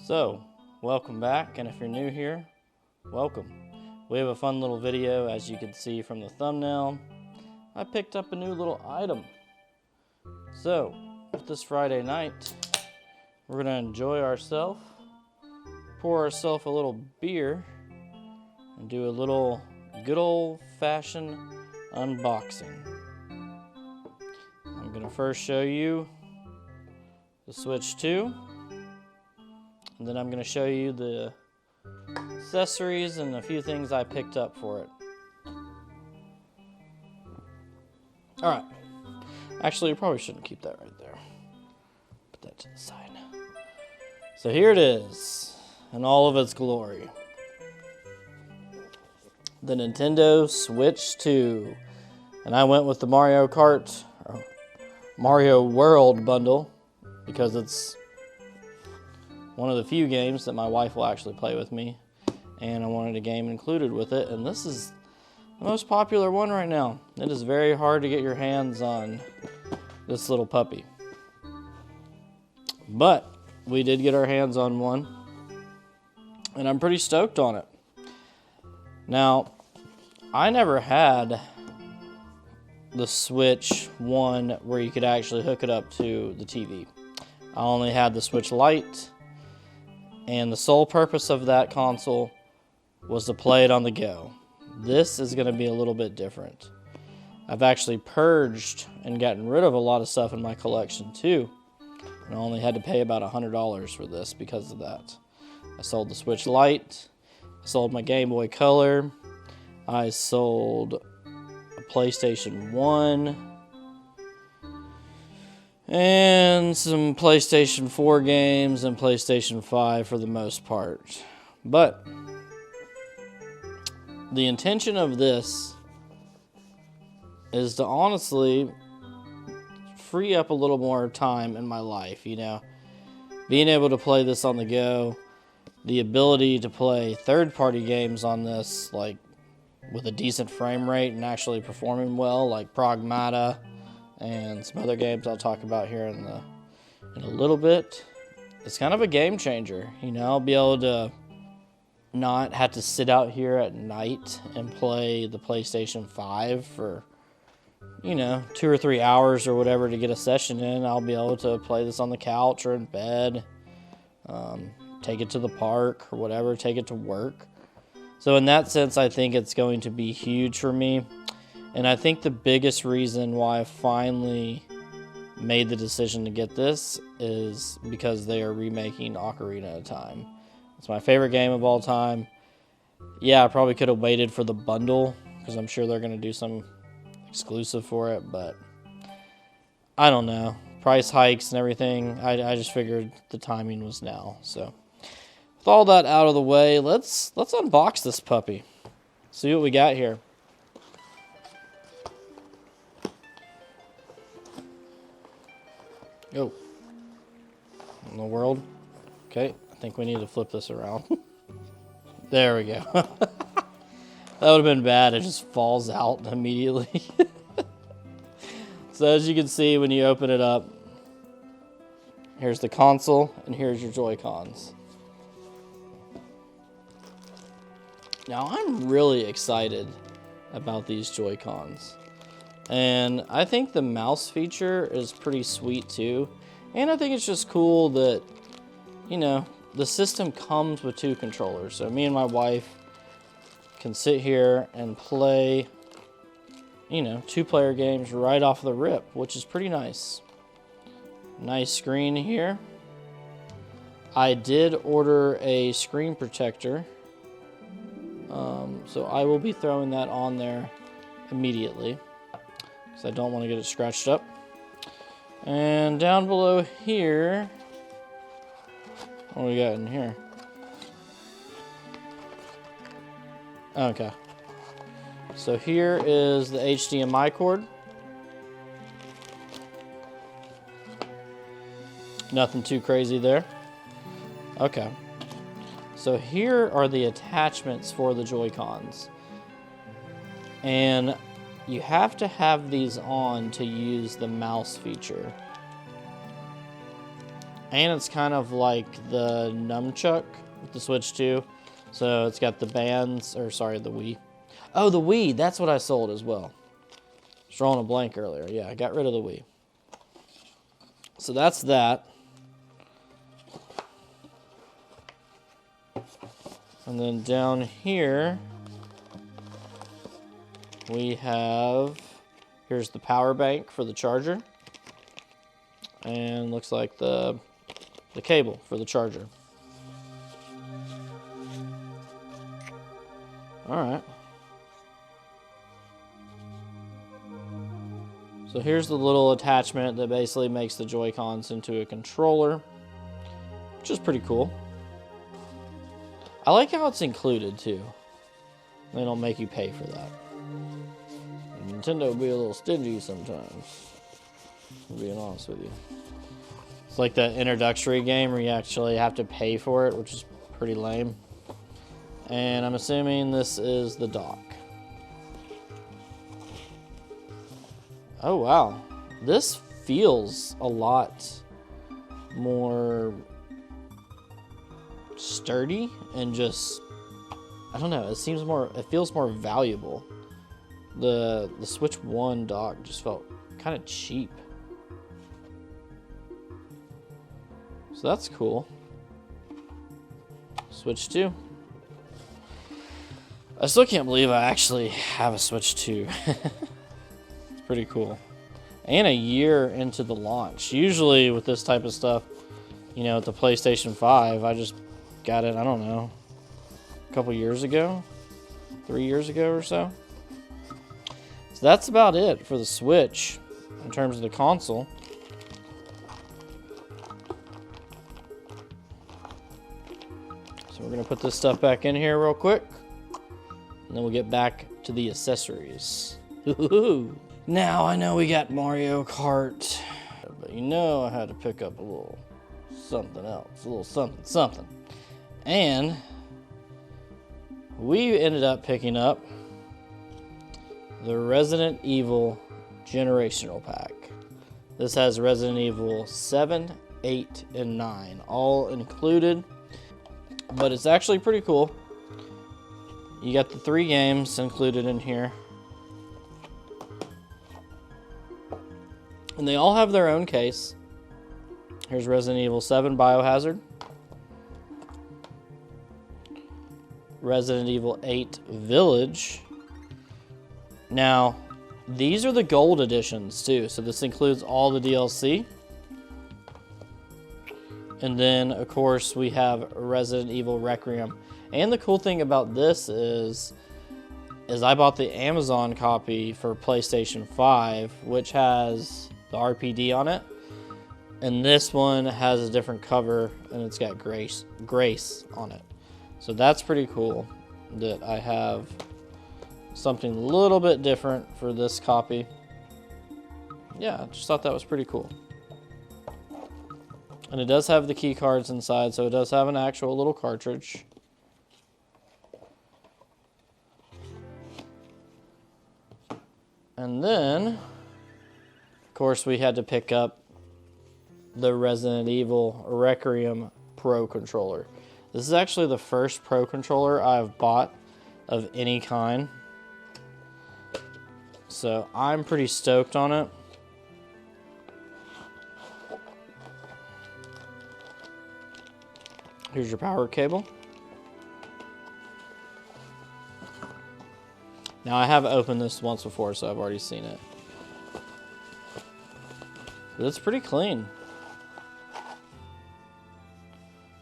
So, welcome back, and if you're new here, welcome. We have a fun little video, as you can see from the thumbnail. I picked up a new little item. So, this Friday night, we're going to enjoy ourselves, pour ourselves a little beer, and do a little good old-fashioned unboxing. I'm going to first show you the Switch 2. And then I'm going to show you the accessories and a few things I picked up for it. Alright. Actually, you probably shouldn't keep that right there. Put that to the side. So here it is, in all of its glory. The Nintendo Switch 2. And I went with the Mario World bundle because it's one of the few games that my wife will actually play with me, and I wanted a game included with it, and this is the most popular one right now. It is very hard to get your hands on this little puppy. But we did get our hands on one, and I'm pretty stoked on it. Now, I never had the Switch 1 where you could actually hook it up to the TV. I only had the Switch Lite, and the sole purpose of that console was to play it on the go. This is going to be a little bit different. I've actually purged and gotten rid of a lot of stuff in my collection too. And I only had to pay about $100 for this because of that. I sold the Switch Lite. I sold my Game Boy Color. I sold a PlayStation 1. And some PlayStation 4 games and PlayStation 5 for the most part. But the intention of this is to honestly free up a little more time in my life, you know. Being able to play this on the go, the ability to play third-party games on this, like with a decent frame rate and actually performing well, like Pragmata, and some other games I'll talk about here in a little bit. It's kind of a game changer, you know. I'll be able to not have to sit out here at night and play the PlayStation 5 for, you know, 2 or 3 hours or whatever to get a session in. I'll be able to play this on the couch or in bed, take it to the park or whatever, take it to work. So in that sense, I think it's going to be huge for me. And I think the biggest reason why I finally made the decision to get this is because they are remaking Ocarina of Time. It's my favorite game of all time. Yeah, I probably could have waited for the bundle, because I'm sure they're going to do some exclusive for it, but I don't know. Price hikes and everything, I just figured the timing was now. So with all that out of the way, let's unbox this puppy. See what we got here. Oh, in the world. Okay, I think we need to flip this around. There we go. That would have been bad. It just falls out immediately. So as you can see, when you open it up, here's the console and here's your Joy-Cons. Now I'm really excited about these Joy-Cons. And I think the mouse feature is pretty sweet too. And I think it's just cool that, you know, the system comes with 2 controllers. So me and my wife can sit here and play, you know, 2-player games right off the rip, which is pretty nice. Nice screen here. I did order a screen protector. So I will be throwing that on there immediately, because I don't want to get it scratched up. And down below here, what do we got in here? Okay. So here is the HDMI cord. Nothing too crazy there. Okay. So here are the attachments for the Joy-Cons. And you have to have these on to use the mouse feature. And it's kind of like the nunchuck with the Switch 2. So it's got the bands, or sorry, the Wii. Oh, the Wii, that's what I sold as well. I was drawing a blank earlier. Yeah, I got rid of the Wii. So that's that. And then down here, we have, here's the power bank for the charger. And looks like the cable for the charger. All right. So here's the little attachment that basically makes the Joy-Cons into a controller, which is pretty cool. I like how it's included too. They don't make you pay for that. Nintendo will be a little stingy sometimes, I'm being honest with you. It's like that introductory game where you actually have to pay for it, which is pretty lame. And I'm assuming this is the dock. Oh wow, this feels a lot more sturdy and just, I don't know, it feels more valuable. The Switch 1 dock just felt kind of cheap. So that's cool. Switch 2. I still can't believe I actually have a Switch 2. It's pretty cool. And a year into the launch. Usually with this type of stuff, you know, with the PlayStation 5, I just got it, I don't know, a couple years ago, 3 years ago or so. So that's about it for the Switch in terms of the console. So we're gonna put this stuff back in here real quick, and then we'll get back to the accessories. Now I know we got Mario Kart, but you know I had to pick up a little something else, a little something. And we ended up picking up the Resident Evil Generational Pack. This has Resident Evil 7, 8, and 9 all included, but it's actually pretty cool. You got the 3 games included in here. And they all have their own case. Here's Resident Evil 7 Biohazard. Resident Evil 8 Village. Now, these are the gold editions too, so this includes all the DLC. And then, of course, we have Resident Evil Requiem. And the cool thing about this is I bought the Amazon copy for PlayStation 5, which has the RPD on it. And this one has a different cover, and it's got Grace on it. So that's pretty cool that I have something a little bit different for this copy. Yeah, I just thought that was pretty cool. And it does have the key cards inside, so it does have an actual little cartridge. And then, of course, we had to pick up the Resident Evil Requiem Pro Controller. This is actually the first Pro Controller I've bought of any kind. So I'm pretty stoked on it. Here's your power cable. Now I have opened this once before, so I've already seen it. But it's pretty clean.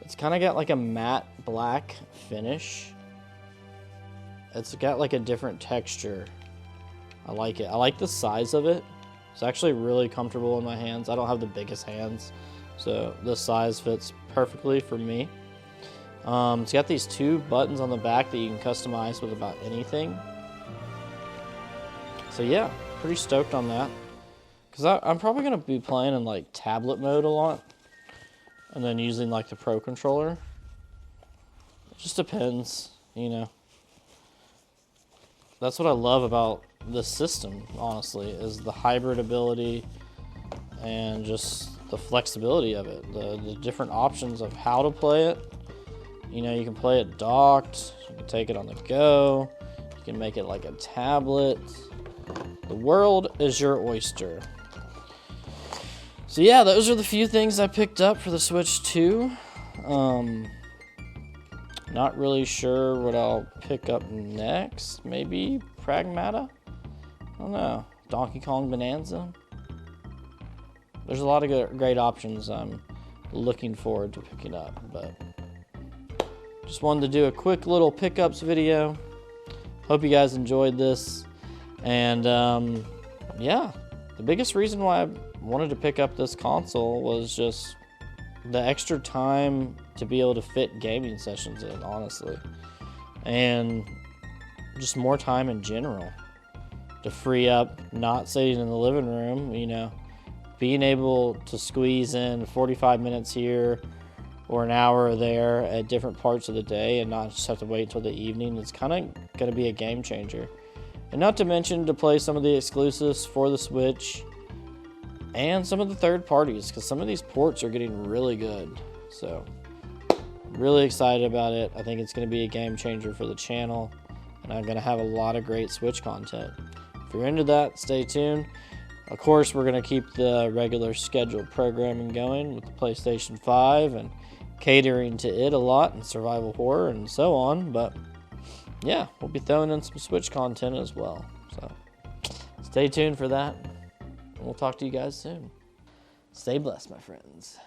It's kind of got like a matte black finish. It's got like a different texture. I like it. I like the size of it. It's actually really comfortable in my hands. I don't have the biggest hands, so this size fits perfectly for me. It's got these 2 buttons on the back that you can customize with about anything. So yeah, pretty stoked on that. Because I'm probably going to be playing in like tablet mode a lot. And then using like the Pro Controller. It just depends, you know. That's what I love about this system, honestly, is the hybrid ability and just the flexibility of it, the different options of how to play it. You know, you can play it docked, you can take it on the go, you can make it like a tablet. The world is your oyster. So yeah, those are the few things I picked up for the Switch 2. Not really sure what I'll pick up next. Maybe Pragmata? I don't know. Donkey Kong Bonanza? There's a lot of great options I'm looking forward to picking up, but just wanted to do a quick little pickups video. Hope you guys enjoyed this. And yeah, the biggest reason why I wanted to pick up this console was just the extra time to be able to fit gaming sessions in, honestly. And just more time in general to free up, not sitting in the living room, you know, being able to squeeze in 45 minutes here or an hour there at different parts of the day and not just have to wait until the evening. It's kind of going to be a game changer. And not to mention to play some of the exclusives for the Switch and some of the third parties, because some of these ports are getting really good. So really excited about it. I think it's going to be a game changer for the channel, and I'm going to have a lot of great Switch content. If you're into that, stay tuned. Of course, we're going to keep the regular scheduled programming going with the PlayStation 5 and catering to it a lot and survival horror and so on. But yeah, we'll be throwing in some Switch content as well. So stay tuned for that. We'll talk to you guys soon. Stay blessed, my friends.